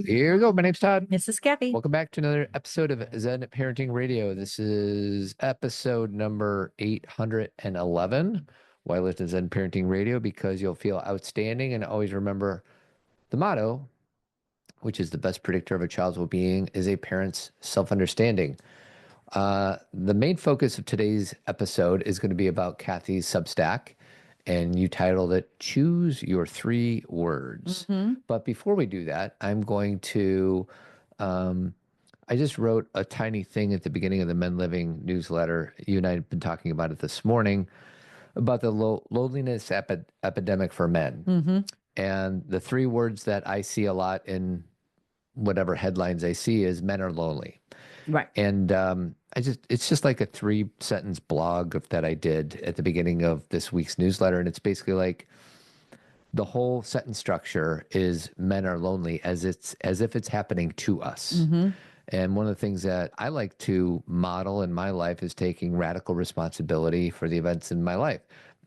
Here we go. My name's Todd. This is Cathy. Welcome back to another episode of Zen Parenting Radio. This is episode number 811. Why listen to Zen Parenting Radio? Because you'll feel outstanding, and always remember the motto, which is the best predictor of a child's well-being is a parent's self-understanding. The main focus of today's episode is going to be about Cathy's Substack, and you titled it Choose Your Three Words. But before we do that, I'm going to, I just wrote a tiny thing at the beginning of the Men Living newsletter. You and I have been talking about it this morning, about the loneliness epidemic for men. And the three words that I see a lot in whatever headlines I see is men are lonely. Right. And it's just like a 3-sentence blog that I did at the beginning of this week's newsletter. And it's basically like the whole sentence structure is men are lonely as if it's happening to us. And one of the things that I like to model in my life is taking radical responsibility for the events in my life.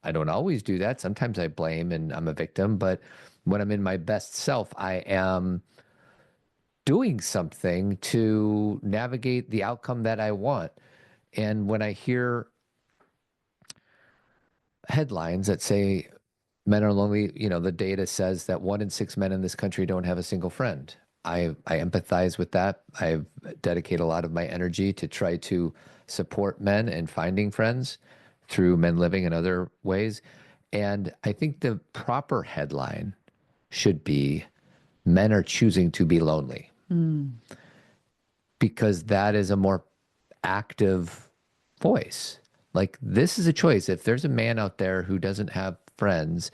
I don't always do that. Sometimes I blame and I'm a victim, but when I'm in my best self, I am doing something to navigate the outcome that I want. And when I hear headlines that say men are lonely, the data says that 1 in 6 men in this country don't have a single friend. I empathize with that. I dedicate a lot of my energy to try to support men in finding friends through Men Living and other ways. And I think the proper headline should be men are choosing to be lonely. Because that is a more active voice. Like, this is a choice. If there's a man out there who doesn't have friends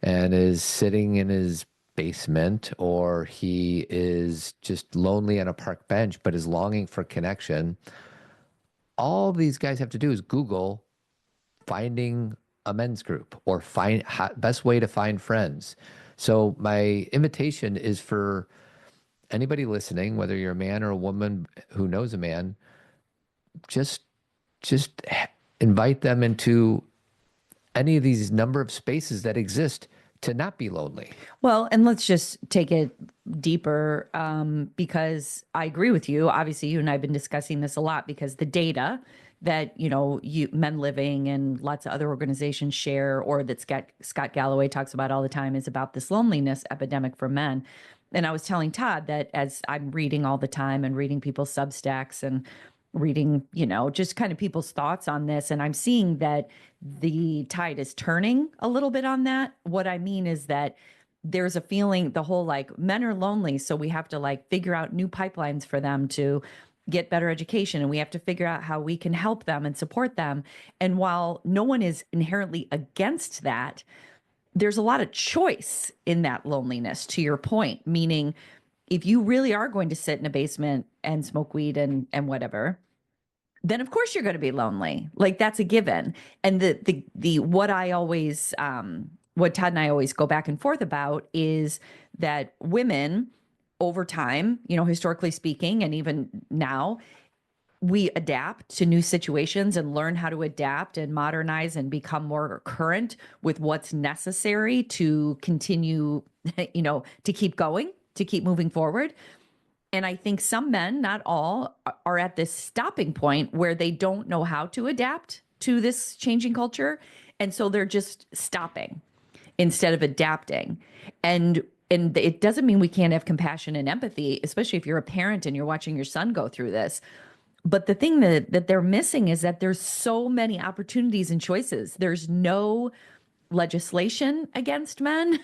and is sitting in his basement, or he is just lonely on a park bench but is longing for connection, all these guys have to do is Google finding a men's group or find best way to find friends. So my invitation is for anybody listening, whether you're a man or a woman who knows a man, just invite them into any of these number of spaces that exist to not be lonely. Well, and let's just take it deeper, because I agree with you. Obviously, you and I have been discussing this a lot because the data that, Men Living and lots of other organizations share, or that Scott Galloway talks about all the time, is about this loneliness epidemic for men. And I was telling Todd that as I'm reading all the time and reading people's Substacks and reading, just kind of people's thoughts on this, and I'm seeing that the tide is turning a little bit on that. What I mean is that there's a feeling, the whole like men are lonely, so we have to like figure out new pipelines for them to get better education, and we have to figure out how we can help them and support them. And while no one is inherently against that, there's a lot of choice in that loneliness, to your point, meaning if you really are going to sit in a basement and smoke weed and whatever, then of course you're going to be lonely. Like, that's a given. And the what I always what Todd and I always go back and forth about is that women over time, historically speaking, and even now, we adapt to new situations and learn how to adapt and modernize and become more current with what's necessary to continue, to keep going, to keep moving forward. And I think some men, not all, are at this stopping point where they don't know how to adapt to this changing culture. And so they're just stopping instead of adapting. And it doesn't mean we can't have compassion and empathy, especially if you're a parent and you're watching your son go through this. But the thing that they're missing is that there's so many opportunities and choices. There's no legislation against men.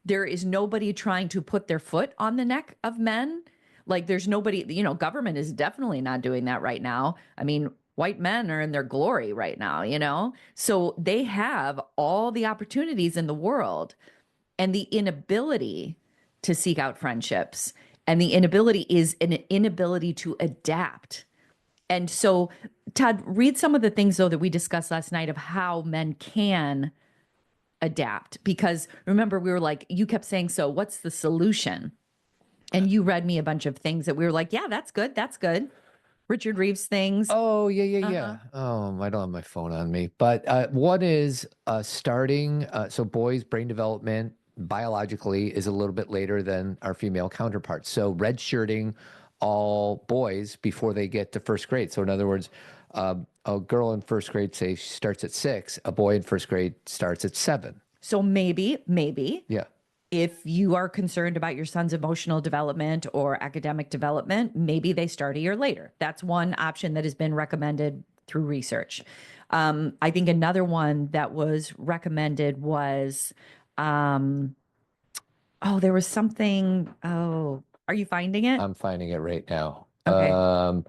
There is nobody trying to put their foot on the neck of men. Like, there's nobody, government is definitely not doing that right now. I mean, white men are in their glory right now, So they have all the opportunities in the world, and the inability to seek out friendships, and the inability is an inability to adapt. And so, Todd, read some of the things, though, that we discussed last night of how men can adapt. Because remember, we were like, you kept saying, so what's the solution? And you read me a bunch of things that we were like, yeah, that's good. That's good. Richard Reeves things. Oh, yeah. Oh, I don't have my phone on me. But one is starting, so boys' brain development biologically is a little bit later than our female counterparts. So redshirting all boys before they get to first grade. So in other words, a girl in first grade, say, she starts at 6, a boy in first grade starts at 7. So maybe, Yeah. if you are concerned about your son's emotional development or academic development, maybe they start a year later. That's one option that has been recommended through research. I think another one that was recommended was, there was something. Oh, are you finding it? I'm finding it right now. Okay.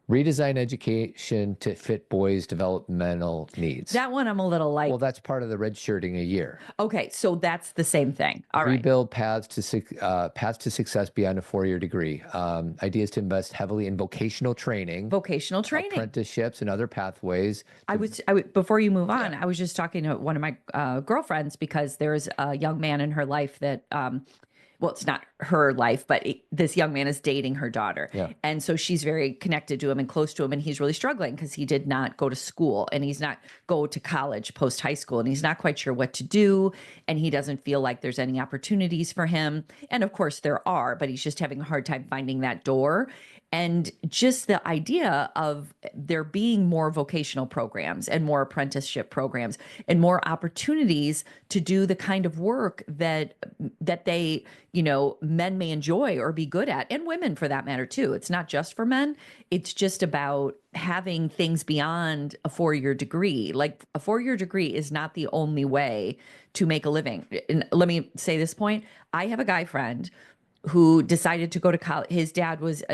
Redesign education to fit boys' developmental needs. That one I'm a little like, Well, that's part of the redshirting a year. okay, so that's the same thing. All right. Rebuild paths to success beyond a 4-year degree. Ideas to invest heavily in vocational training, apprenticeships, and other pathways. I was before you move on, I was just talking to one of my girlfriends because there's a young man in her life that, well, it's not her life, but this young man is dating her daughter. Yeah. And so she's very connected to him and close to him. And he's really struggling because he did not go to school and he's not go to college post high school. And he's not quite sure what to do. And he doesn't feel like there's any opportunities for him. And of course there are, but he's just having a hard time finding that door. And just the idea of there being more vocational programs and more apprenticeship programs and more opportunities to do the kind of work that they, men may enjoy or be good at, and women for that matter too. It's not just for men. It's just about having things beyond a 4-year degree. Like a 4-year degree is not the only way to make a living. And let me say this point. I have a guy friend who decided to go to college. His dad was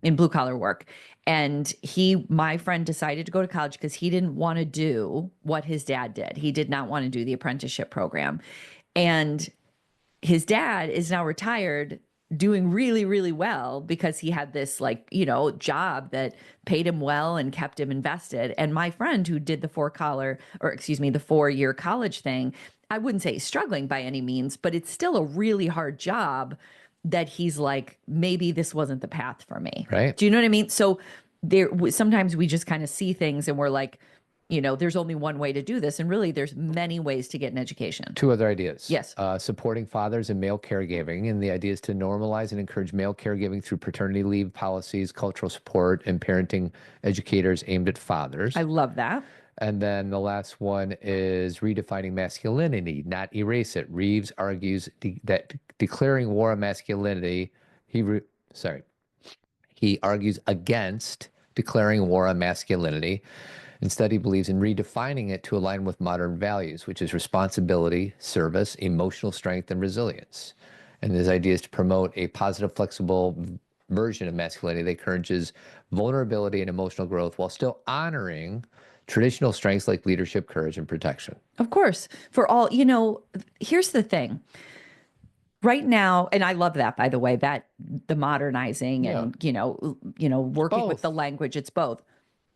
in blue collar work. And my friend decided to go to college because he didn't want to do what his dad did. He did not want to do the apprenticeship program. And his dad is now retired, doing really, really well because he had this job that paid him well and kept him invested. And my friend who did the 4-year college thing, I wouldn't say he's struggling by any means, but it's still a really hard job that he's like, maybe this wasn't the path for me. Right. Do you know what I mean? So sometimes we just kind of see things and we're like, there's only one way to do this. And really there's many ways to get an education. 2 other ideas. Yes. Supporting fathers and male caregiving. And the idea is to normalize and encourage male caregiving through paternity leave policies, cultural support, and parenting educators aimed at fathers. I love that. And then the last one is redefining masculinity, not erase it. Reeves argues that declaring war on masculinity, he argues against declaring war on masculinity. Instead, he believes in redefining it to align with modern values, which is responsibility, service, emotional strength, and resilience. And his idea is to promote a positive, flexible version of masculinity that encourages vulnerability and emotional growth while still honoring traditional strengths like leadership, courage, and protection. Of course. For all, here's the thing. Right now, and I love that, by the way, that the modernizing and, working with the language, it's both.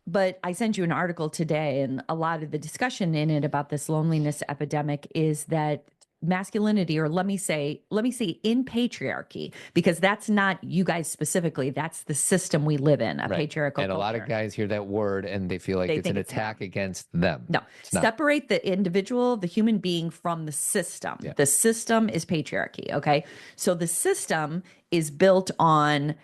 But I sent you an article today, and a lot of the discussion in it about this loneliness epidemic is that masculinity, or let me say in patriarchy, because that's not you guys specifically, that's the system we live in, a patriarchal and a culture. lot of guys hear that word and they feel like it's an attack against them. No, separate the individual, the human being, from the system. Yeah. The system is patriarchy. Okay. So the system is built on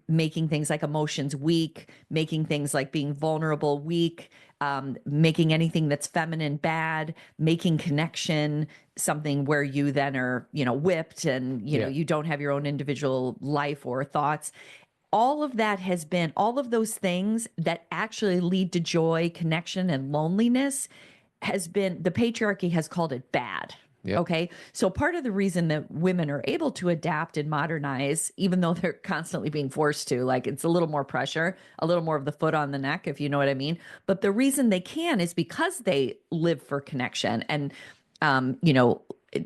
making things like emotions weak, making things like being vulnerable weak, making anything that's feminine bad, making connection something where you then are, whipped and, you don't have your own individual life or thoughts. All of that has been, all of those things that actually lead to joy, connection, and loneliness has been, the patriarchy has called it bad. Yep. Okay. So part of the reason that women are able to adapt and modernize, even though they're constantly being forced to, like, it's a little more pressure, a little more of the foot on the neck, if you know what I mean. But the reason they can is because they live for connection and,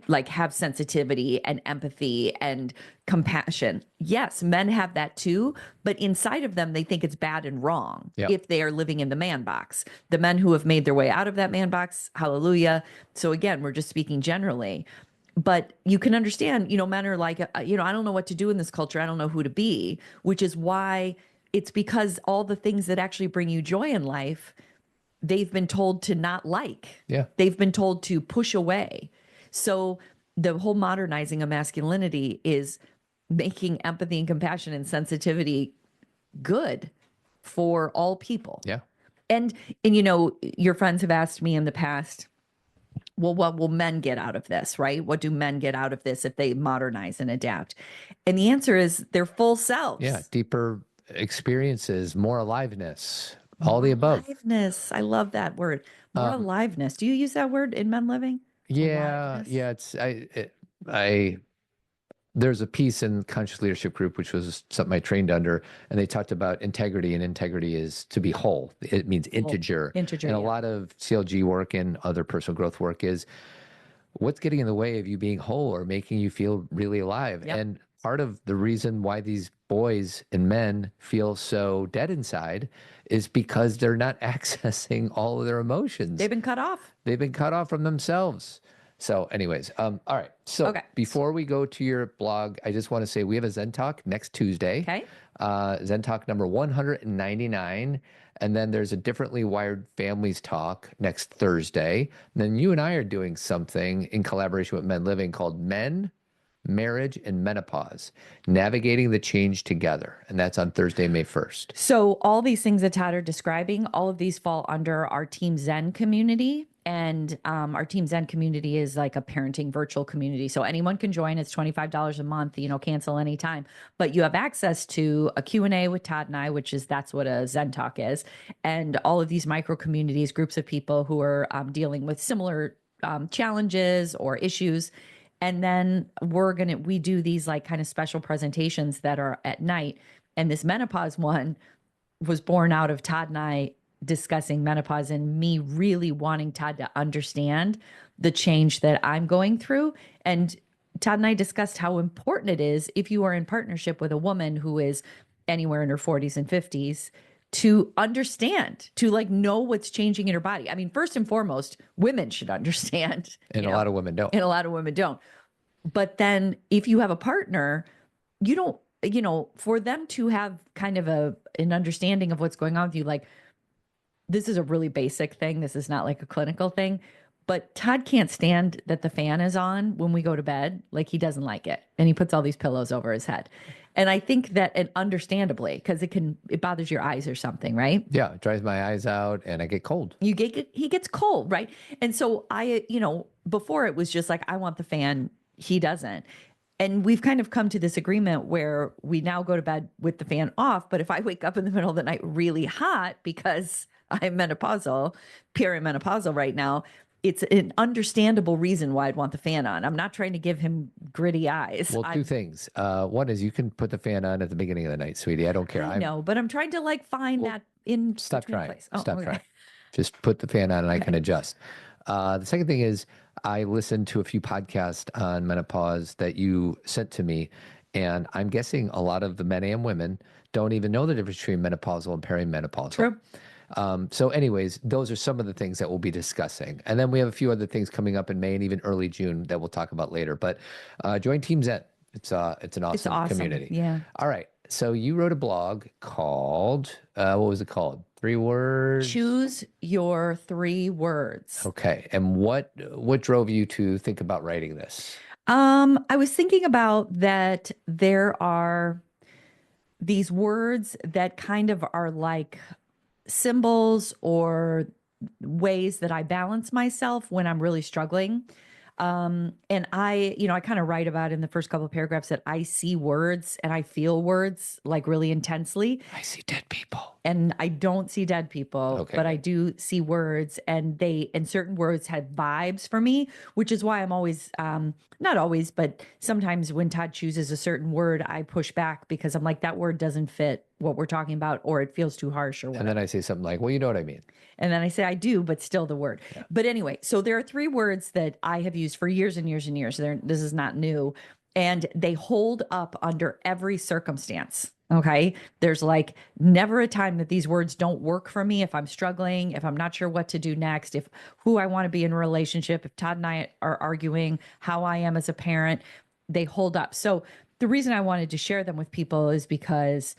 like have sensitivity and empathy and compassion. Yes, men have that too, but inside of them, they think it's bad and wrong if they are living in the man box. The men who have made their way out of that man box, hallelujah. So again, we're just speaking generally, but you can understand, men are like, I don't know what to do in this culture. I don't know who to be, which is why it's because all the things that actually bring you joy in life, they've been told to not like. Yeah. They've been told to push away. So the whole modernizing of masculinity is making empathy and compassion and sensitivity good for all people. Yeah. And your friends have asked me in the past, well, what will men get out of this, right? What do men get out of this if they modernize and adapt? And the answer is their full selves. Yeah. Deeper experiences, more aliveness, all the above. Aliveness. I love that word. More aliveness. Do you use that word in Men Living? Yeah. Aliveness? Yeah. There's a piece in Conscious Leadership Group, which was something I trained under, and they talked about integrity, and integrity is to be whole. It means integer. Integer, And a yeah. lot of CLG work and other personal growth work is what's getting in the way of you being whole or making you feel really alive. Yep. And part of the reason why these boys and men feel so dead inside is because they're not accessing all of their emotions. They've been cut off. They've been cut off from themselves. So anyways, all right. So Okay. before we go to your blog, I just want to say we have a Zen Talk next Tuesday. Okay. Zen Talk number 199. And then there's a Differently Wired Families Talk next Thursday. And then you and I are doing something in collaboration with Men Living called Men, Marriage, and Menopause, Navigating the Change Together. And that's on Thursday, May 1st. So all these things that Todd are describing, all of these fall under our Team Zen community. And our Team Zen community is like a parenting virtual community. So anyone can join. It's $25 a month, cancel anytime. But you have access to a Q&A with Todd and I, that's what a Zen Talk is. And all of these micro communities, groups of people who are dealing with similar challenges or issues. And then we do these like kind of special presentations that are at night. And this menopause one was born out of Todd and I discussing menopause and me really wanting Todd to understand the change that I'm going through. And Todd and I discussed how important it is if you are in partnership with a woman who is anywhere in her 40s and 50s to understand, to like know what's changing in her body. I mean, first and foremost, women should understand. And a lot of women don't. And a lot of women don't. But then if you have a partner, you don't, for them to have kind of an understanding of what's going on with you, like, this is a really basic thing. This is not like a clinical thing, but Todd can't stand that the fan is on when we go to bed. Like, he doesn't like it. And he puts all these pillows over his head. And I think that, and understandably, because it bothers your eyes or something, right? Yeah, it dries my eyes out and I get cold. He gets cold, right? And so before it was just like, I want the fan. He doesn't. And we've kind of come to this agreement where we now go to bed with the fan off. But if I wake up in the middle of the night really hot because I'm perimenopausal right now, it's an understandable reason why I'd want the fan on. I'm not trying to give him gritty eyes. Well, two things. One is you can put the fan on at the beginning of the night, sweetie. I don't care. I know, but I'm trying to find that in Stop trying. place. Oh, Stop okay. trying. Just put the fan on and I can adjust. The second thing is I listened to a few podcasts on menopause that you sent to me, and I'm guessing a lot of the men and women don't even know the difference between menopausal and perimenopausal. True. So anyways, those are some of the things that we'll be discussing. And then we have a few other things coming up in May and even early June that we'll talk about later. But join Team Zen. It's an awesome community. Yeah. All right. So you wrote a blog called, what was it called? 3 words? Choose your 3 words. Okay. And what drove you to think about writing this? I was thinking about that there are these words that kind of are like symbols or ways that I balance myself when I'm really struggling. And I kind of write about in the first couple of paragraphs that I see words and I feel words like really intensely. I see dead people. And I don't see dead people, Okay. but I do see words, and certain words have vibes for me, which is why I'm always, not always, but sometimes when Todd chooses a certain word, I push back because I'm like, that word doesn't fit what we're talking about, or it feels too harsh or whatever. And then I say something like, well, you know what I mean. And then I say, I do, but still the word. Yeah. But anyway, so there are 3 words that I have used for years and years and years. This is not new. And they hold up under every circumstance. Okay. There's like never a time that these words don't work for me if I'm struggling, if I'm not sure what to do next, if who I want to be in a relationship, if Todd and I are arguing, how I am as a parent, they hold up. So the reason I wanted to share them with people is because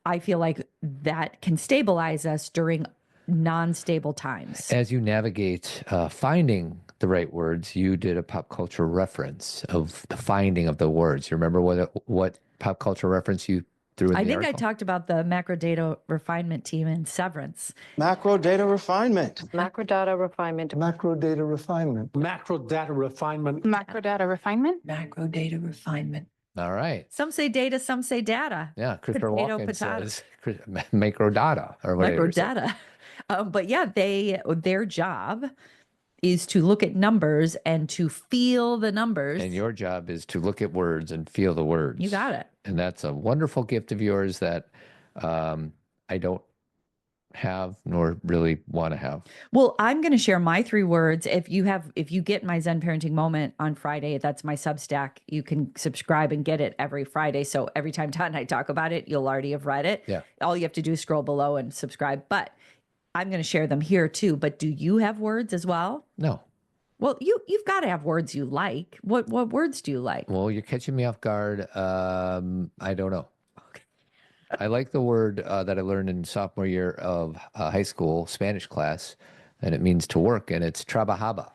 I feel like that can stabilize us during non-stable times. As you navigate finding the right words. You did a pop culture reference of the finding of the words. You remember what pop culture reference you threw in I the think I article? talked about the macro data refinement team in Severance. Macro data refinement. Macro data refinement. Macro data refinement. Macro data refinement. Macro data refinement. Macro data refinement. All right. Some say data, some say data. Yeah, Christopher Potato, Walken potato. says macro data or whatever. Micro data. But yeah, their job is to look at numbers and to feel the numbers. And your job is to look at words and feel the words. You got it. And that's a wonderful gift of yours that I don't have nor really want to have. Well, I'm going to share my 3 words. If you get my Zen Parenting Moment on Friday, that's my Substack. You can subscribe and get it every Friday. So every time Todd and I talk about it, you'll already have read it. Yeah. All you have to do is scroll below and subscribe. But I'm going to share them here too. But do you have words as well? No. Well, you've got to have words you like. What words do you like? Well, you're catching me off guard. I don't know. I like the word that I learned in sophomore year of high school Spanish class, and it means to work, and it's trabajaba.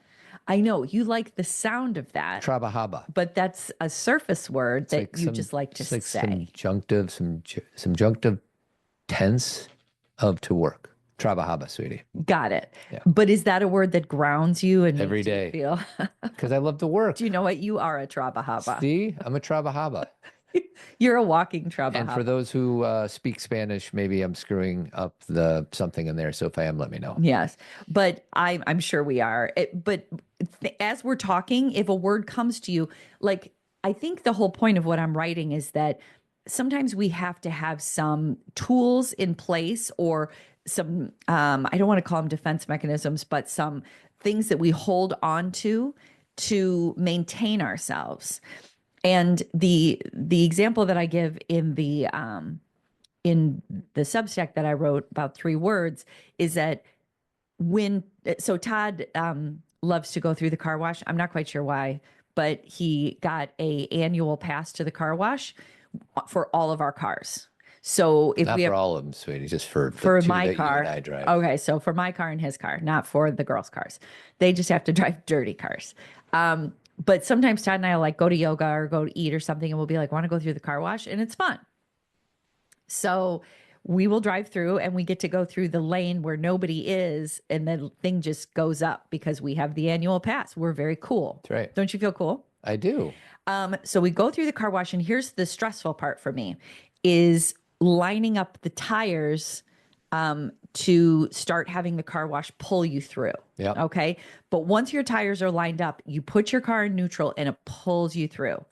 I know you like the sound of that, Trabajaba. but that's a surface word It's that like you some- just like to it's like say. some subjunctive tense of to work. Trabajaba, sweetie. Got it. Yeah. But is that a word that grounds you and Every makes you day. feel? Because I love to work. Do you know what? You are a trabajaba. See, I'm a trabajaba. You're a walking trabajaba. And for those who speak Spanish, maybe I'm screwing up something in there. So if I am, let me know. Yes, but I'm sure we are. As we're talking, if a word comes to you, like I think the whole point of what I'm writing is that sometimes we have to have some tools in place or some I don't want to call them defense mechanisms, but some things that we hold on to maintain ourselves. And the example that I give in the Substack that I wrote about 3 words is that so Todd loves to go through the car wash. I'm not quite sure why, but he got a annual pass to the car wash for all of our cars. So if Not we for have all of them, sweetie, just for for the 2 my that car, you and I drive. okay, so for my car and his car, not for the girls' cars. They just have to drive dirty cars. But sometimes Todd and I will like go to yoga or go to eat or something, and we'll be like, want to go through the car wash? And it's fun. So we will drive through and we get to go through the lane where nobody is, and the thing just goes up because we have the annual pass. We're very cool. That's right. Don't you feel cool? I do. So we go through the car wash, and here's the stressful part for me is lining up the tires to start having the car wash pull you through. Yep. Okay. But once your tires are lined up, you put your car in neutral and it pulls you through.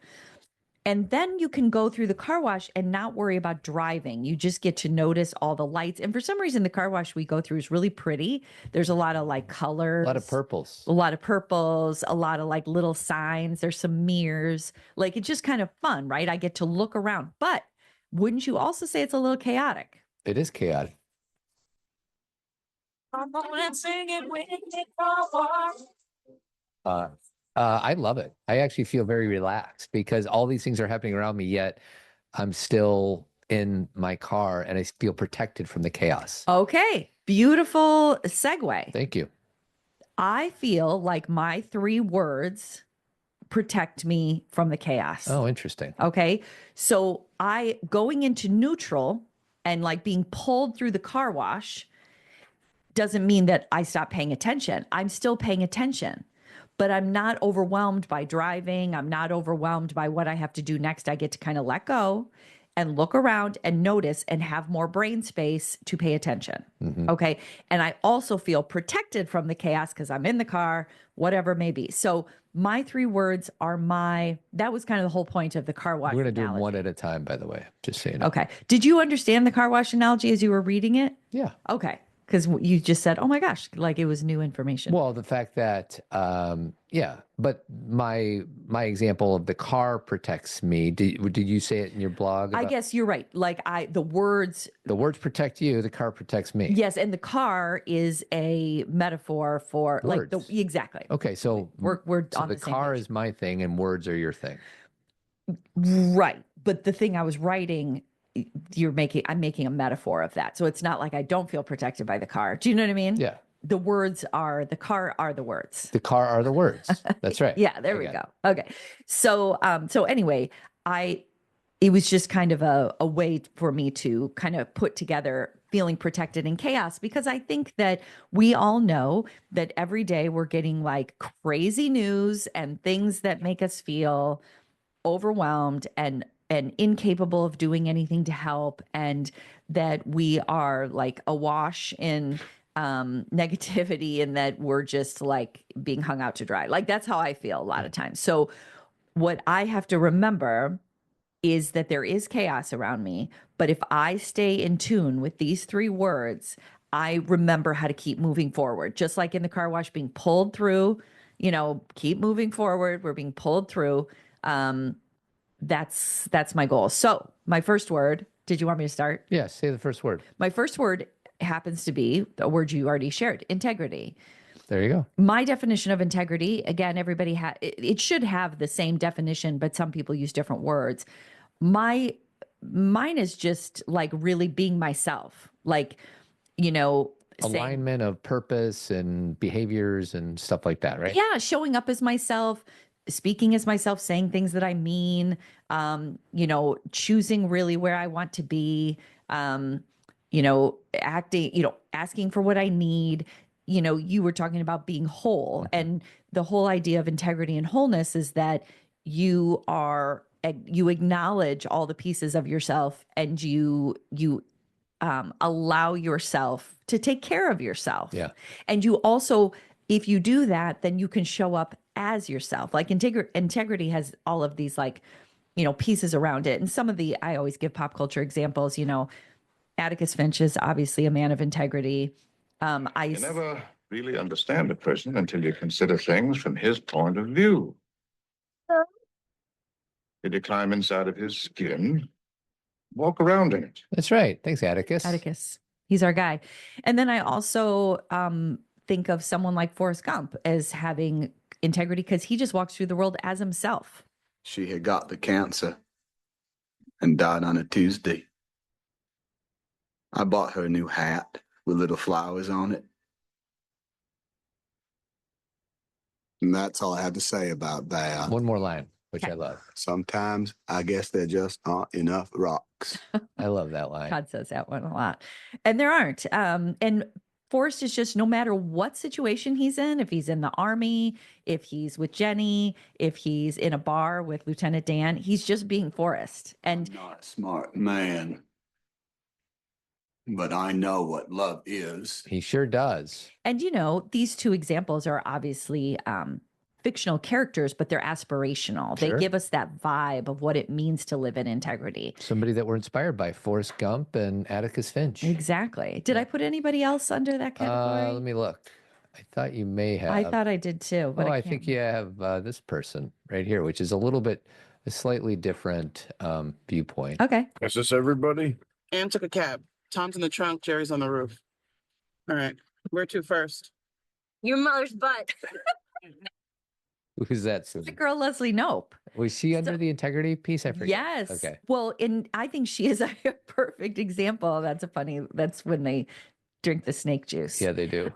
And then you can go through the car wash and not worry about driving. You just get to notice all the lights. And for some reason, the car wash we go through is really pretty. There's a lot of like colors, A lot of purples. a lot of purples, a lot of like little signs. There's some mirrors. Like it's just kind of fun, right? I get to look around. But wouldn't you also say it's a little chaotic? It is chaotic. I love it. I actually feel very relaxed because all these things are happening around me, yet I'm still in my car and I feel protected from the chaos. Okay. Beautiful segue. Thank you. I feel like my 3 words protect me from the chaos. Oh, interesting. Okay. So going into neutral and like being pulled through the car wash doesn't mean that I stop paying attention. I'm still paying attention, but I'm not overwhelmed by driving. I'm not overwhelmed by what I have to do next. I get to kind of let go and look around and notice and have more brain space to pay attention. Mhm. Okay. And I also feel protected from the chaos because I'm in the car, whatever it may be. So my 3 words are that was kind of the whole point of the car wash. We're going to do them analogy. one at a time, by the way, just so you know. Okay. Did you understand the car wash analogy as you were reading it? Yeah. Okay. Because you just said, oh my gosh, like it was new information. Well, the fact that, yeah, but my example of the car protects me. Did you say it in your blog? I guess you're right. Like the words. The words protect you, the car protects me. Yes. And the car is a metaphor for Words. like exactly. Okay. So We're so on the the same car page. is my thing and words are your thing. Right. But the thing I was writing, I'm making a metaphor of that. So it's not like I don't feel protected by the car. Do you know what I mean? Yeah. the words are the car are the words. The car are the words. That's right. Yeah, there I we got it. go. Okay. So so anyway, it was just kind of a way for me to kind of put together feeling protected in chaos, because I think that we all know that every day we're getting like crazy news and things that make us feel overwhelmed and incapable of doing anything to help, and that we are like awash in negativity, and that we're just like being hung out to dry. Like that's how I feel a lot of times. So what I have to remember is that there is chaos around me, but if I stay in tune with these three words, I remember how to keep moving forward. Just like in the car wash, being pulled through, keep moving forward. We're being pulled through. That's my goal. So my first word, did you want me to start? Yeah, say the first word. My first word happens to be a word you already shared, integrity. There you go. My definition of integrity, again, everybody it should have the same definition, but some people use different words. Mine is just like really being myself, like, saying, Alignment of purpose and behaviors and stuff like that, right? yeah, showing up as myself, speaking as myself, saying things that I mean, choosing really where I want to be, acting, asking for what I need. You were talking about being whole, and the whole idea of integrity and wholeness is that you acknowledge all the pieces of yourself, and you allow yourself to take care of yourself. Yeah. And you also, if you do that, then you can show up as yourself. Like integrity has all of these like, pieces around it. And some of I always give pop culture examples, Atticus Finch is obviously a man of integrity. You never really understand a person until you consider things from his point of view. Did you climb inside of his skin? Walk around in it. That's right. Thanks, Atticus. Atticus. He's our guy. And then I also think of someone like Forrest Gump as having integrity, because he just walks through the world as himself. She had got the cancer and died on a Tuesday. I bought her a new hat with little flowers on it. And that's all I have to say about that. One more line, which I love. Sometimes I guess there just aren't enough rocks. I love that line. Todd says that one a lot. And there aren't. And Forrest is just, no matter what situation he's in, if he's in the army, if he's with Jenny, if he's in a bar with Lieutenant Dan, he's just being Forrest. And I'm not a smart man, but I know what love is. He sure does. And, these two examples are obviously fictional characters, but they're aspirational. Sure. They give us that vibe of what it means to live in integrity. Somebody that we're inspired by, Forrest Gump and Atticus Finch. Exactly. Did I put anybody else under that category? Let me look. I thought you may have. I thought I did too. But I can't think you have this person right here, which is a slightly different viewpoint. Okay. Is this everybody? Ann took a cab. Tom's in the trunk. Jerry's on the roof. All right. Where to first? Your mother's butt. Who's that, The Susan? girl Leslie Knope. Was she under the integrity piece? I forget. Yes. Okay. Well, I think she is a perfect example. That's when they drink the snake juice. Yeah, they do.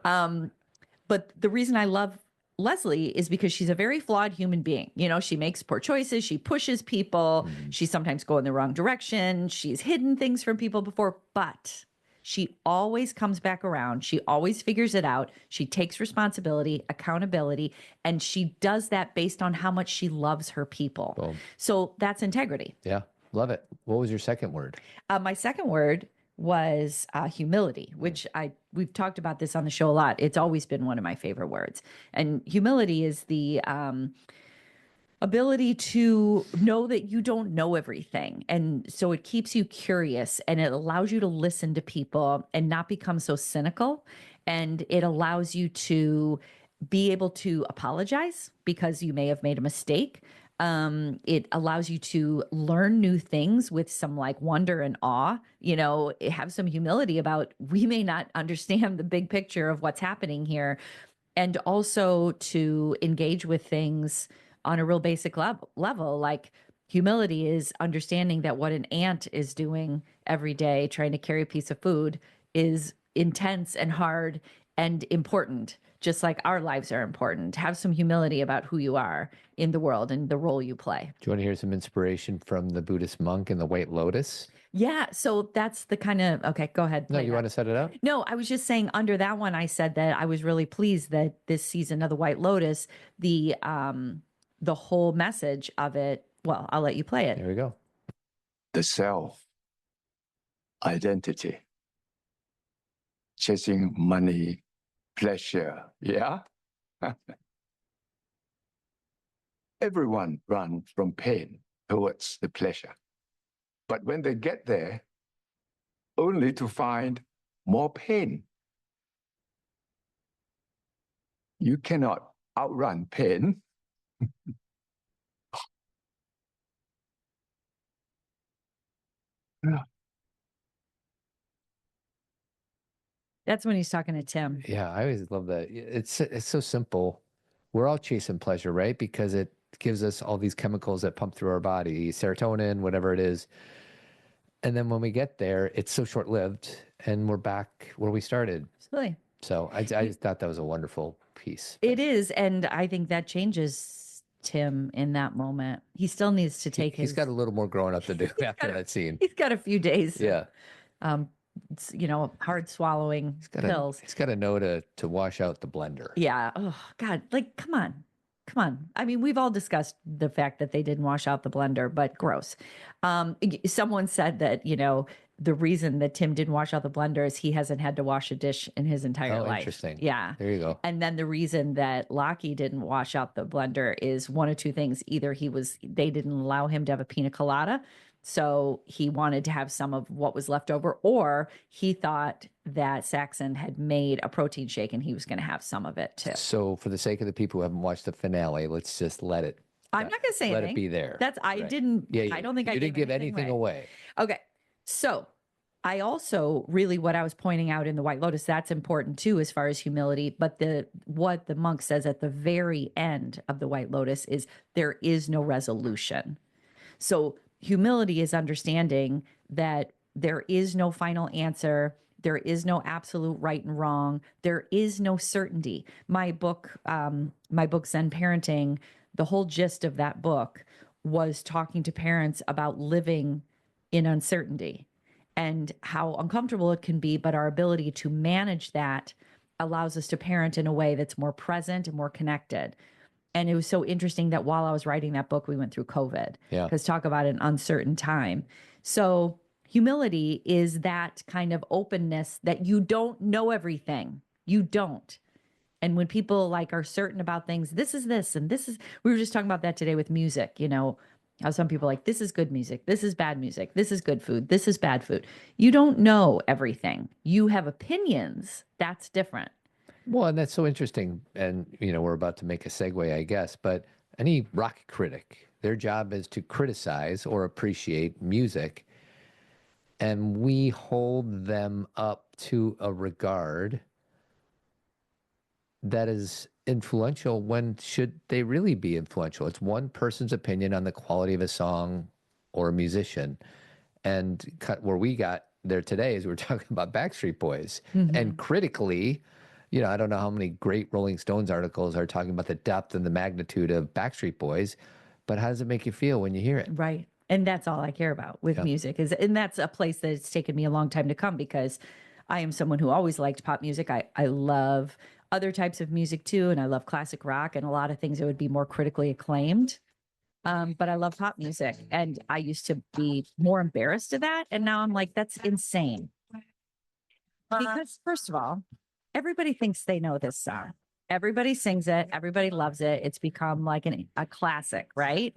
But the reason I love Leslie is because she's a very flawed human being. She makes poor choices. She pushes people. She sometimes go in the wrong direction. She's hidden things from people before, but she always comes back around. She always figures it out. She takes responsibility, accountability, and she does that based on how much she loves her people. Boom. So that's integrity. Yeah, love it. What was your second word? My second word was humility, which we've talked about this on the show a lot. It's always been one of my favorite words. And humility is the ability to know that you don't know everything. And so it keeps you curious, and it allows you to listen to people and not become so cynical. And it allows you to be able to apologize because you may have made a mistake. It allows you to learn new things with some like wonder and awe, have some humility about we may not understand the big picture of what's happening here. And also to engage with things on a real basic level. Like humility is understanding that what an ant is doing every day, trying to carry a piece of food, is intense and hard and important, just like our lives are important. Have some humility about who you are in the world and the role you play. Do you want to hear some inspiration from the Buddhist monk in the White Lotus? Yeah. So that's the kind of, okay, go ahead. No, play you that. want to set it up? No, I was just saying under that one, I said that I was really pleased that this season of the White Lotus, the whole message of it, well, I'll let you play it. There we go. The self, identity, chasing money, pleasure. Yeah. Everyone runs from pain towards the pleasure. But when they get there, only to find more pain. You cannot outrun pain. That's when he's talking to Tim. Yeah, I always love that. It's so simple. We're all chasing pleasure, right? Because it gives us all these chemicals that pump through our body, serotonin, whatever it is. And then when we get there, it's so short-lived and we're back where we started. Absolutely. So I just thought that was a wonderful piece. It is. And I think that changes Tim in that moment. He still needs to take He's his, got a little more growing up to do after that scene. he's got a few days. Yeah. It's, hard swallowing pills. He's got to know to wash out the blender. Yeah. Oh God. Like, come on. I mean, we've all discussed the fact that they didn't wash out the blender, but gross. Someone said that, the reason that Tim didn't wash out the blender is he hasn't had to wash a dish in his entire life. Interesting. Yeah. There you go. And then the reason that Lockie didn't wash out the blender is one of two things. Either they didn't allow him to have a pina colada, so he wanted to have some of what was left over, or he thought that Saxon had made a protein shake and he was going to have some of it too. So for the sake of the people who haven't watched the finale, let's just let it. I'm not going to say let anything. it be there. I Right. didn't. Yeah, I don't think I you didn't gave give anything away. Okay. So I also really what I was pointing out in the White Lotus, that's important too, as far as humility. But what the monk says at the very end of the White Lotus is there is no resolution. So humility is understanding that there is no final answer. There is no absolute right and wrong. There is no certainty. My book, Zen Parenting, the whole gist of that book was talking to parents about living in uncertainty and how uncomfortable it can be, but our ability to manage that allows us to parent in a way that's more present and more connected. And it was so interesting that while I was writing that book, we went through COVID. Yeah. Because talk about an uncertain time. So humility is that kind of openness that you don't know everything. You don't. And when people are certain about things, this is this, and this is, we were just talking about that today with music, how some people are like, this is good music, this is bad music, this is good food, this is bad food. You don't know everything. You have opinions. That's different. Well, and that's so interesting. And, we're about to make a segue, I guess, but any rock critic, their job is to criticize or appreciate music. And we hold them up to a regard that is influential when should they really be influential? It's one person's opinion on the quality of a song or a musician. And where we got there today is we're talking about Backstreet Boys. Mm-hmm. And critically, I don't know how many great Rolling Stones articles are talking about the depth and the magnitude of Backstreet Boys, but how does it make you feel when you hear it? Right. And that's all I care about with music and that's a place that it's taken me a long time to come because I am someone who always liked pop music. I love other types of music too. And I love classic rock and a lot of things that would be more critically acclaimed. But I love pop music and I used to be more embarrassed of that. And now I'm like, that's insane. Because first of all, everybody thinks they know this song. Everybody sings it. Everybody loves it. It's become like a classic, right?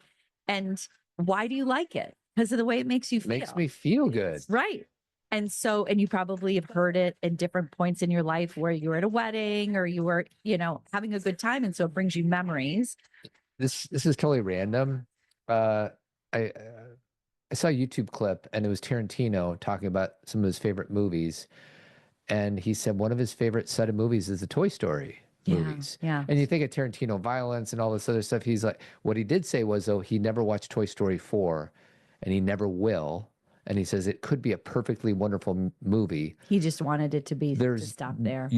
And why do you like it? Because of the way it makes you feel. Makes me feel good. Right. And you probably have heard it in different points in your life where you were at a wedding or you were, having a good time. And so it brings you memories. This is totally random. I saw a YouTube clip and it was Tarantino talking about some of his favorite movies. And he said one of his favorite set of movies is the Toy Story movies. Yeah. And you think of Tarantino violence and all this other stuff. He's like, what he did say was, though, he never watched Toy Story 4 and he never will. And he says it could be a perfectly wonderful movie. He just wanted it to be to stop there.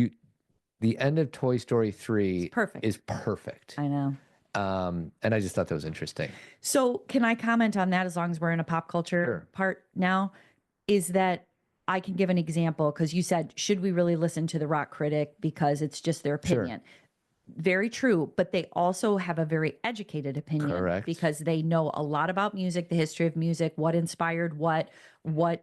the end of Toy Story 3 perfect. is perfect. I know. And I just thought that was interesting. So can I comment on that as long as we're in a pop culture Sure. part now? Is that I can give an example because you said, should we really listen to the rock critic because it's just their Sure. opinion? Very true, but they also have a very educated opinion. Correct. Because they know a lot about music, the history of music, what inspired what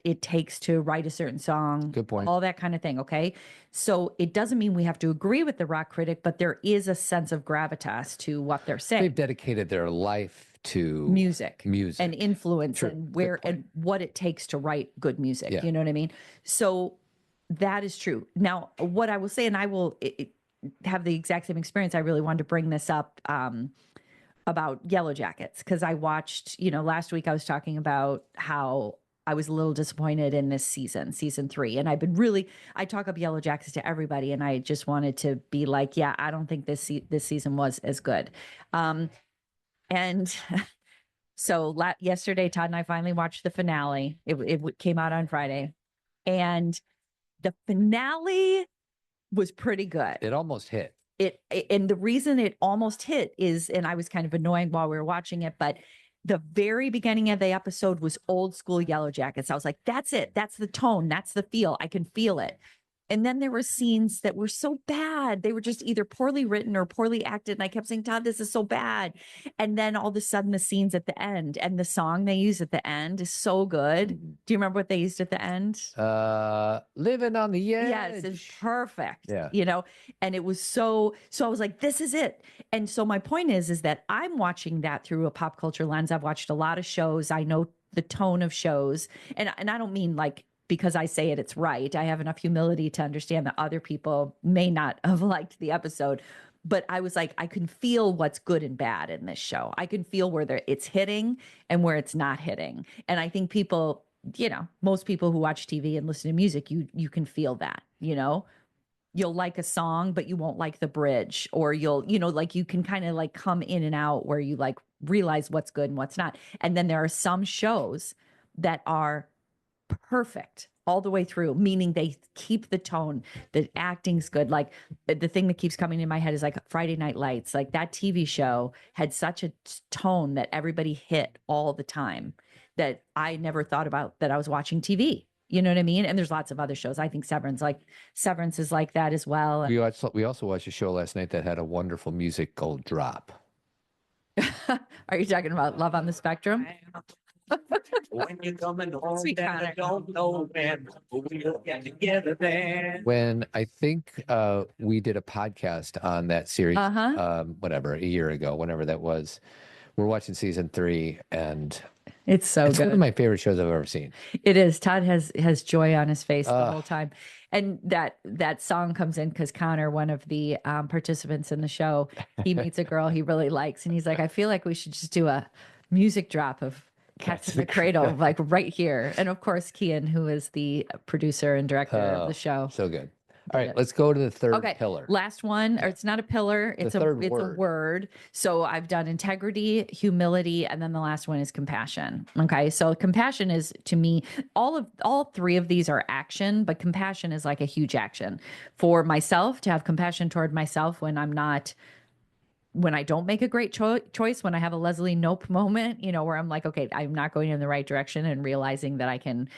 it takes to write a certain song. Good point. All that kind of thing, okay? So it doesn't mean we have to agree with the rock critic, but there is a sense of gravitas to what they're saying. They've dedicated their life to Music and influence True. and Good where point. and what it takes to write good music. Yeah. You know what I mean? So that is true. Now, what I will say, and I will have the exact same experience. I really wanted to bring this up about Yellow Jackets because I watched, last week I was talking about how I was a little disappointed in this season 3. And I talk up Yellow Jackets to everybody. And I just wanted to be like, yeah, I don't think this season was as good. And so yesterday, Todd and I finally watched the finale. It came out on Friday. And the finale was pretty good. it almost hit. And the reason it almost hit is, and I was kind of annoying while we were watching it, but the very beginning of the episode was old school Yellow Jackets. I was like, that's it. That's the tone. That's the feel. I can feel it. And then there were scenes that were so bad. They were just either poorly written or poorly acted. And I kept saying, Todd, this is so bad. And then all of a sudden the scenes at the end and the song they use at the end is so good. Do you remember what they used at the end? Living on the edge. Yes, it's perfect. Yeah. And it was so I was like, this is it. And so my point is that I'm watching that through a pop culture lens. I've watched a lot of shows. I know the tone of shows. And I don't mean like, because I say it's right. I have enough humility to understand that other people may not have liked the episode. But I was like, I can feel what's good and bad in this show. I can feel where it's hitting and where it's not hitting. And I think people, most people who watch TV and listen to music, you can feel that, You'll like a song, but you won't like the bridge, or you'll, like you can kind of like come in and out where you like realize what's good and what's not. And then there are some shows that are perfect all the way through, meaning they keep the tone, the acting's good. Like the thing that keeps coming in my head is like Friday Night Lights. Like that TV show had such a tone that everybody hit all the time that I never thought about that I was watching TV. You know what I mean? And there's lots of other shows. I think Severance is like that as well. We also watched a show last night that had a wonderful musical drop. Are you talking about Love on the Spectrum? When you're coming home, Sweet then I Connor. don't know when we'll get together then. When I think we did a podcast on that series, whatever, a year ago, whenever that was, we're watching season 3, and It's so it's good. one of my favorite shows I've ever seen. It is. Todd has joy on his face the whole time. And that song comes in because Connor, one of the participants in the show, he meets a girl he really likes. And he's like, I feel like we should just do a music drop of Cats in the Cradle, like right here. And of course, Kian, who is the producer and director of the show. So good. All right, let's go to the third Okay, pillar. last one, or it's not a pillar, it's third a word. word. So I've done integrity, humility, and then the last one is compassion. Okay, so compassion is, to me, all 3 of these are action, but compassion is like a huge action for myself, to have compassion toward myself when I don't make a great choice, when I have a Leslie Nope moment, where I'm like, okay, I'm not going in the right direction, and realizing that I can,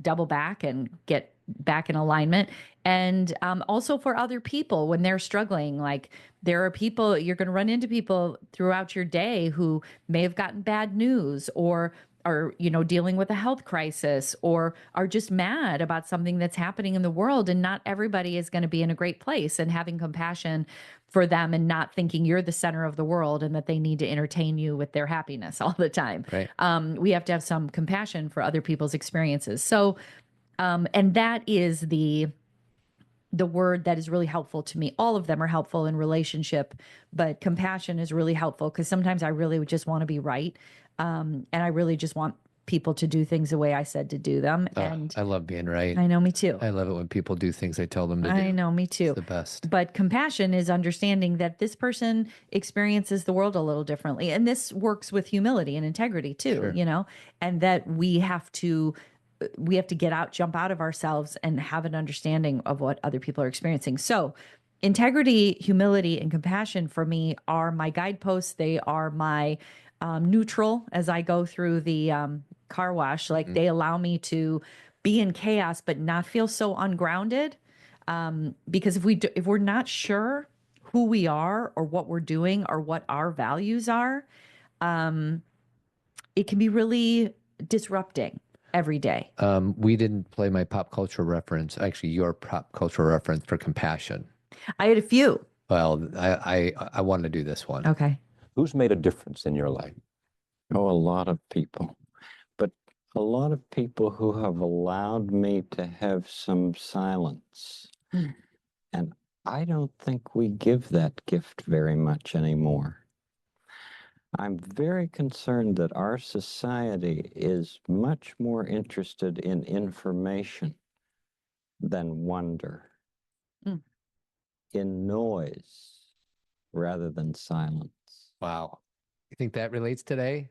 double back and get back in alignment. And also for other people when they're struggling, like there are people, you're going to run into people throughout your day who may have gotten bad news, or are, dealing with a health crisis, or are just mad about something that's happening in the world. And not everybody is going to be in a great place, and having compassion for them and not thinking you're the center of the world and that they need to entertain you with their happiness all the time. Right. We have to have some compassion for other people's experiences. So, and that is the word that is really helpful to me. All of them are helpful in relationship, but compassion is really helpful because sometimes I really would just want to be right. And I really just want people to do things the way I said to do them. And I love being right. I know, me too. I love it when people do things I tell them to do. I know, me too. It's the best. But compassion is understanding that this person experiences the world a little differently. And this works with humility and integrity too, Sure. And that we have to jump out of ourselves and have an understanding of what other people are experiencing. So integrity, humility, and compassion for me are my guideposts. They are my neutral as I go through the car wash. Like they allow me to be in chaos, but not feel so ungrounded. Because if we're not sure who we are or what we're doing or what our values are, it can be really disrupting every day. We didn't play my pop culture reference, actually your pop culture reference for compassion. I had a few. Well, I want to do this one. Okay. Who's made a difference in your life? Oh, a lot of people. But a lot of people who have allowed me to have some silence. And I don't think we give that gift very much anymore. I'm very concerned that our society is much more interested in information than wonder, in noise rather than silence. Wow. You think that relates today?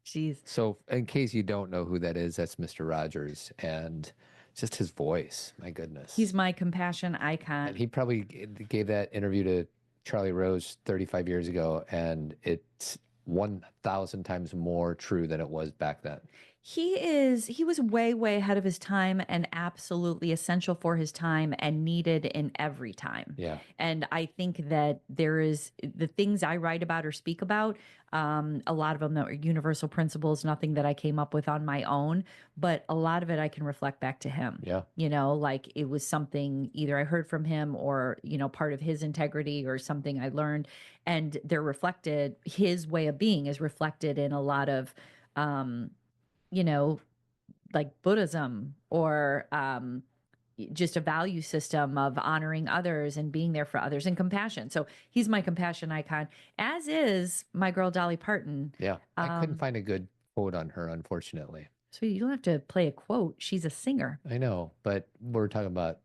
Jeez. So in case you don't know who that is, that's Mr. Rogers, and just his voice, my goodness. He's my compassion icon. And he probably gave that interview to Charlie Rose 35 years ago, and it's 1,000 times more true than it was back then. He was way, way ahead of his time and absolutely essential for his time and needed in every time. Yeah. And I think that there is the things I write about or speak about, a lot of them that are universal principles, nothing that I came up with on my own, but a lot of it I can reflect back to him. Yeah. You know, like it was something either I heard from him or, you know, part of his integrity or something I learned. And they're reflected, his way of being is reflected in a lot of, you know, like Buddhism or just a value system of honoring others and being there for others and compassion. So he's my compassion icon, as is my girl Dolly Parton. Yeah. I couldn't find a good quote on her, unfortunately. So you don't have to play a quote. She's a singer. I know, but we're talking about,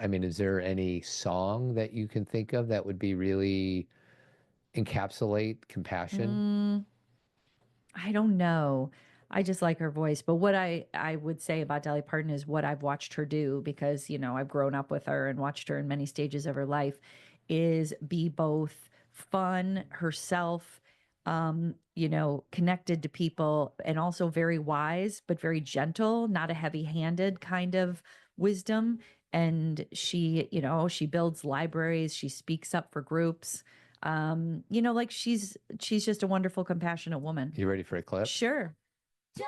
I mean, is there any song that you can think of that would be really encapsulate compassion? I don't know. I just like her voice. But what I would say about Dolly Parton is what I've watched her do, because, you know, I've grown up with her and watched her in many stages of her life, is be both fun herself, you know, connected to people, and also very wise, but very gentle, not a heavy-handed kind of wisdom. And she, you know, she builds libraries, she speaks up for groups. You know, like she's just a wonderful, compassionate woman. You ready for a clip? Sure. Please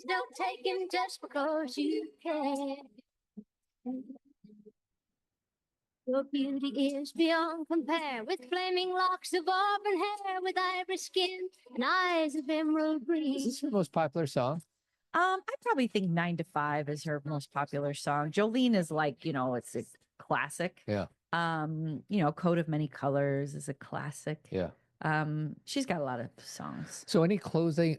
don't take him just because you can. Your beauty is beyond compare, with flaming locks of auburn hair, with ivory skin and eyes of emerald green. Is this her most popular song? I probably think 9 to 5 is her most popular song. Jolene is like, you know, it's a classic. Yeah. You know, Coat of Many Colors is a classic. Yeah. She's got a lot of songs. So any closing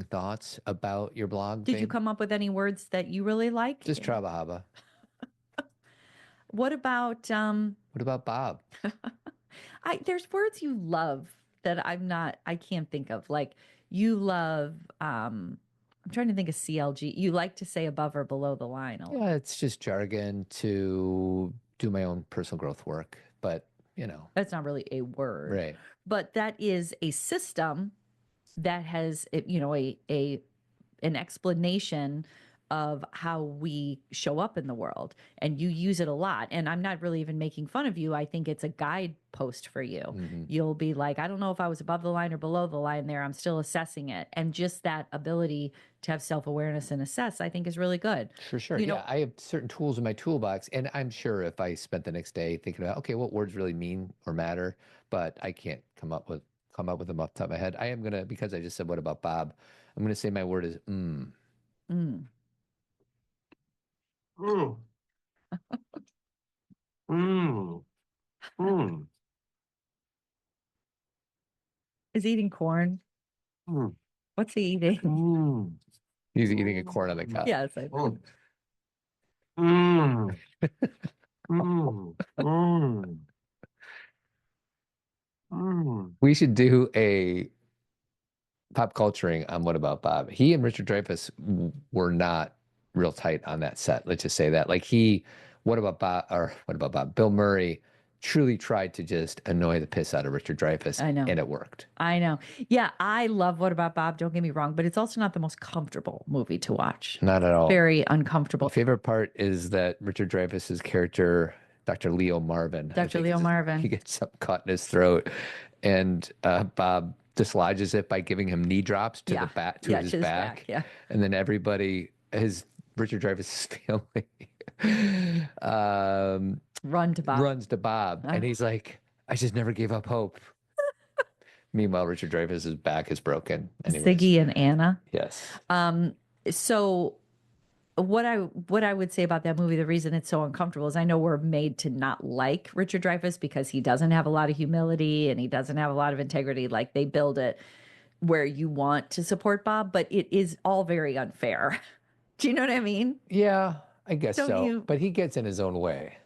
thoughts about your blog? Did you babe? come up with any words that you really like? Just Travahaba. What about Bob? there's words you love that I can't think of. Like you love I'm trying to think of CLG. You like to say above or below the line a lot. Yeah, it's just jargon to do my own personal growth work, but you know. That's not really a word. Right. But that is a system that has, you know, an explanation of how we show up in the world, and you use it a lot. And I'm not really even making fun of you. I think it's a guidepost for you. You'll be like, I don't know if I was above the line or below the line there. I'm still assessing it. And just that ability to have self-awareness and assess, I think, is really good. For sure. You know, yeah, I have certain tools in my toolbox, and I'm sure if I spent the next day thinking about, okay, what words really mean or matter, but I can't come up with them off the top of my head. I am gonna, because I just said, what about Bob? I'm gonna say my word is Mm. Is he eating corn? What's he eating? He's eating a corn on the cob. Yes, I think. We should do a pop culturing on What About Bob. He and Richard Dreyfuss were not real tight on that set. Let's just say that. Like what about Bob? Bill Murray truly tried to just annoy the piss out of Richard Dreyfuss. I know. And it worked. I know. Yeah, I love What About Bob? Don't get me wrong, but it's also not the most comfortable movie to watch. Not at all. Very uncomfortable. My favorite part is that Richard Dreyfuss's character, Dr. Leo Marvin. Dr. Leo Marvin. He gets something caught in his throat, and Bob dislodges it by giving him knee drops to the back, to his back. Yeah. And then everybody, Richard Dreyfuss's family, runs to Bob. And he's like, I just never gave up hope. Meanwhile, Richard Dreyfuss's back is broken. Anyways. Siggy and Anna. Yes. So what I would say about that movie, the reason it's so uncomfortable is I know we're made to not like Richard Dreyfuss because he doesn't have a lot of humility and he doesn't have a lot of integrity. Like they build it where you want to support Bob, but it is all very unfair. Do you know what I mean? Yeah, I guess Don't so. you- But he gets in his own way.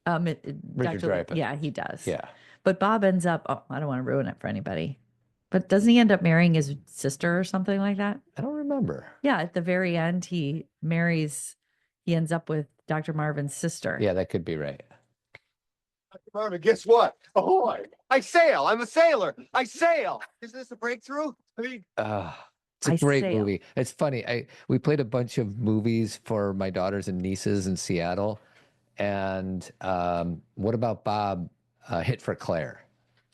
Richard Dreyfuss. Yeah, he does. Yeah. But Bob ends up, I don't want to ruin it for anybody, but doesn't he end up marrying his sister or something like that? I don't remember. Yeah, at the very end, he ends up with Dr. Marvin's sister. Yeah, that could be right. Marvin, guess what? Ahoy! I sail. I'm a sailor. I sail. Isn't this a breakthrough? I mean, It's a I great sail. movie. It's funny. We played a bunch of movies for my daughters and nieces in Seattle. And What About Bob hit for Claire.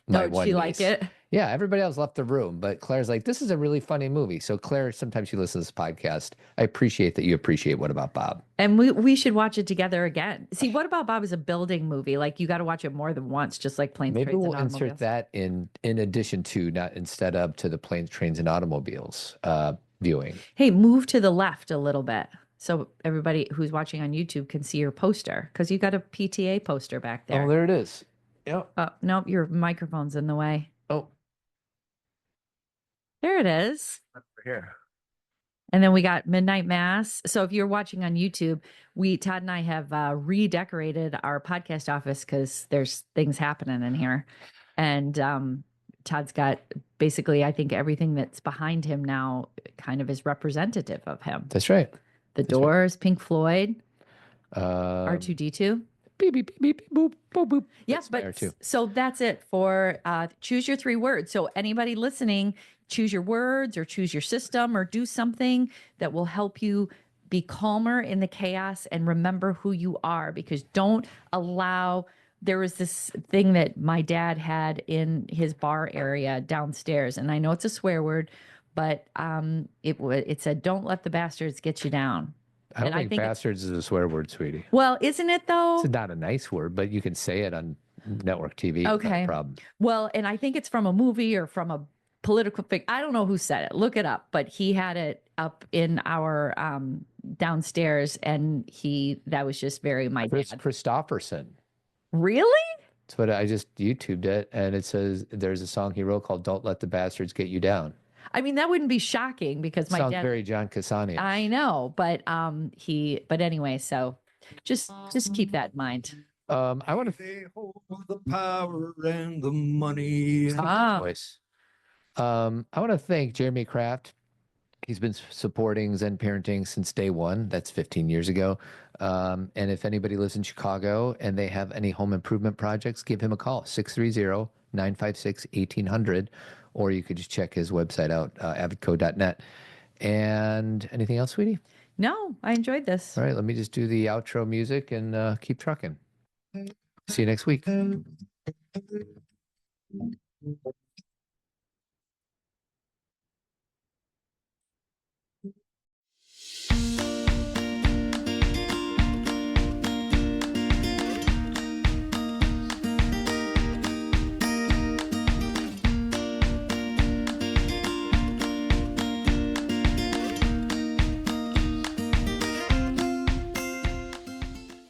my Oh, did one she like niece. it? Yeah, everybody else left the room, but Claire's like, this is a really funny movie. So Claire, sometimes you listen to this podcast. I appreciate that you appreciate What About Bob. And we should watch it together again. See, What About Bob is a building movie. Like you got to watch it more than once, just like Planes, Maybe Trains, we'll and insert Automobiles. that in addition to, not instead of, to the Planes, Trains, and Automobiles viewing. Hey, move to the left a little bit so everybody who's watching on YouTube can see your poster because you got a PTA poster back there. Oh, there it is. Yep. Oh, nope, your microphone's in the way. Oh, There it is. here. And then we got Midnight Mass. So if you're watching on YouTube, Todd and I have redecorated our podcast office because there's things happening in here. And Todd's got basically, I think everything that's behind him now kind of is representative of him. That's right. The That's right. Doors, Pink Floyd, R2. R2D2. Beep, beep, beep, beep, boop, boop, boop. Yes, That's my but R2. so that's it for choose your 3 words. So anybody listening, choose your words or choose your system or do something that will help you be calmer in the chaos and remember who you are, because don't allow. There was this thing that my dad had in his bar area downstairs, and I know it's a swear word, but it said, "Don't let the bastards get you down." I don't And I think think it- bastards is a swear word, sweetie. Well, isn't it though? It's not a nice word, but you can say it on network TV. Not Okay. a problem. Well, and I think it's from a movie or from a political figure. I don't know who said it. Look it up. But he had it up in our downstairs, and that was just very my Chris dad. Christopherson. Really? That's what I just YouTubed it, and it says there's a song he wrote called "Don't Let the Bastards Get You Down." I mean, that wouldn't be shocking because my Sounds dad. very John Cassani. I know, but But anyway, so just keep that in mind. I want to they hold the power and the money. Ah. voice. I want to thank Jeremy Kraft. He's been supporting Zen Parenting since day one. That's 15 years ago. And if anybody lives in Chicago and they have any home improvement projects, give him a call, 630-956-1800. Or you could just check his website out, avidco.net. And anything else, sweetie? No, I enjoyed this. All right, let me just do the outro music and keep trucking. See you next week.